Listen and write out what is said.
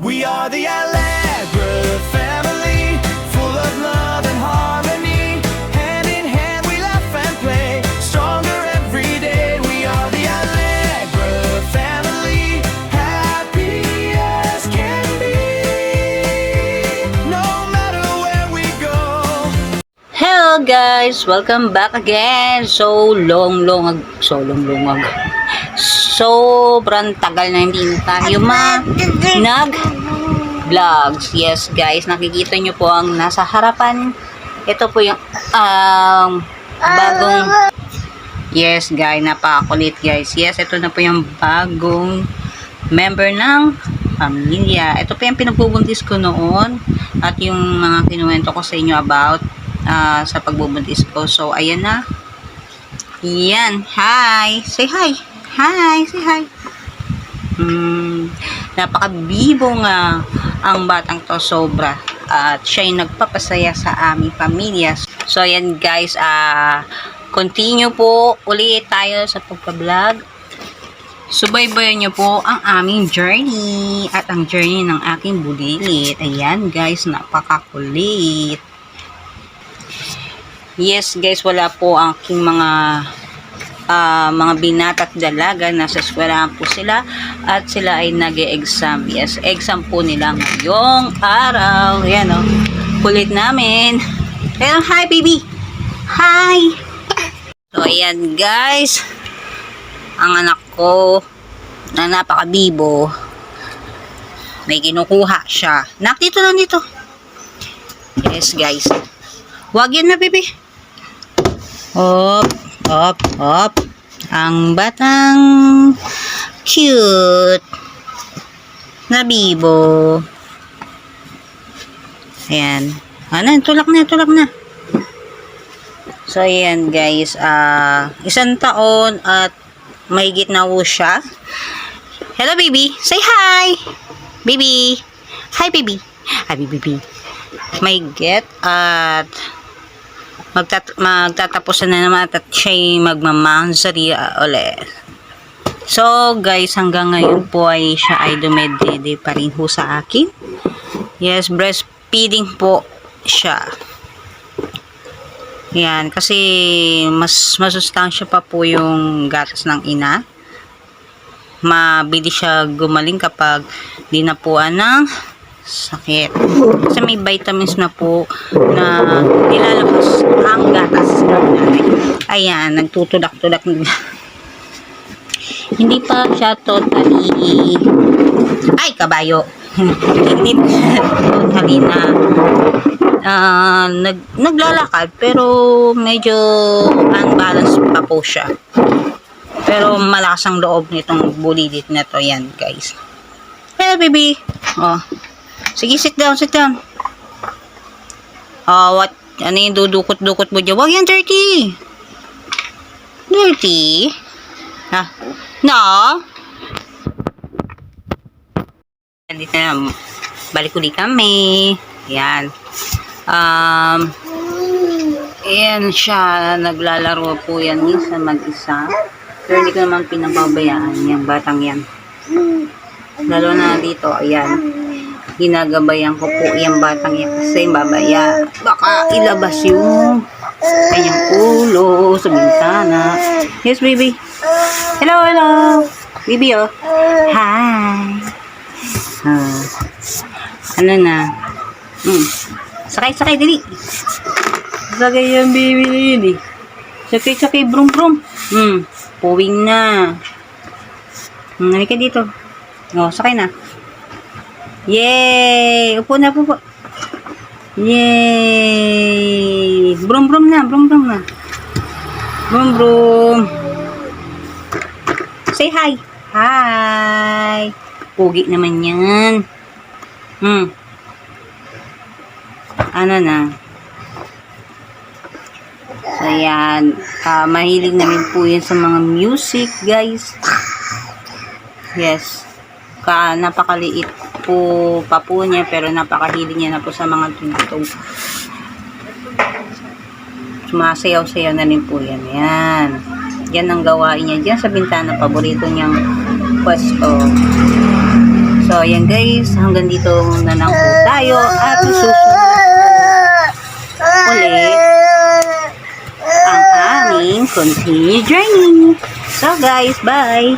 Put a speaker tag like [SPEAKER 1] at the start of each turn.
[SPEAKER 1] We are the Allegra family, full of love and harmony. Hand in hand we laugh and play, stronger every day. We are the Allegra family, happy as can be. No matter where we go.
[SPEAKER 2] Hello guys! Welcome back again! Sobrang tagal na hindi tayo nag-vlogs. Yes guys, nakikita nyo po ang nasa harapan. Ito po yung bagong... Yes guys, napakakulit guys. Yes, ito na po yung bagong member ng pamilya. Ito po yung pinagbubuntis ko noon at yung mga kinuwento ko sa inyo about sa pagbubuntis ko. So, ayan na. Yan. Hi. Say hi. Hi. Say hi. Napakabibo nga ang batang to, sobra. At siya yung nagpapasaya sa aming pamilya. So, ayan guys. Continue po ulit tayo sa pagpa-vlog. Subaybayan nyo po ang aming journey at ang journey ng aking bulilit. Ayan guys, napakakulit. Yes guys, wala po ang aking mga binata at dalaga. Nasa eskwelahan po sila at sila ay nag-e-exam. Yes, exam po nila ngayong araw. Ayan o, kulit namin. Ayan, hi baby. Hi. So ayan guys, ang anak ko na napakabibo, may kinukuha siya. Nak, dito lang dito. Yes guys, wag yan na baby. Hop, hop, hop. Ang batang cute na bibo. Ayan. Ano, tulak na, tulak na. So, ayan guys. 1 taon at mahigit na po siya. Hello, baby. Say hi. Baby. Hi, baby. Hi, baby. Mahigit at magtatapos na naman at siya'y magmamansari ulit. So guys, hanggang ngayon po ay siya ay dumedede pa rin po sa akin. Yes, breastfeeding po siya. Yan, kasi mas masustansya pa po yung gatas ng ina. Mabilis siya gumaling kapag dinapuan ng sakit. Kasi may vitamins na po na nilalabas ang gatas. Ayan, nagtutulak-tulak. Hindi pa siya totally kabayo. Hindi totally na naglalakad, pero medyo unbalanced pa po siya. Pero malakas ang loob nitong bulilit na to. Yan guys. Hello baby. Oh, sige, sit down, sit down. What? Ano yung dudukot-dukot mo dyan? Wag yan, dirty. Dirty? Ha? No? Dito na, balik ulit kami. Yan. Ayan siya, naglalaro po yan minsan mag-isa. Pero hindi ko naman pinababayaan yung batang yan. Lalo na dito, ayan. Ginagabayan ko po yung batang yan kasi babaya. Baka ilabas yung kanyang ulo sa bintana. Yes, baby. Hello, hello. Baby, oh. Hi. Ano na? Sakay, dali. Sakay yan, baby, dali. Sakay, brum. Puwing na. Halika dito. Oh, sakay na. Yay! Upo na. Yay! Brum na. Brum. Say hi. Hi. Pugi naman yan. Ano na? So, yan. Mahilig namin po yan sa mga music, guys. Yes. Napakaliit po pa po niya, pero napakahilig niya na po sa mga tugtog. Sumasayaw-sayaw na rin po yan. Yan ang gawain niya dyan sa bintana. Paborito niyang pwesto. So, So, ayan guys, hanggang dito na lang po tayo at susunod ulit ang aming continue journey. So guys, bye!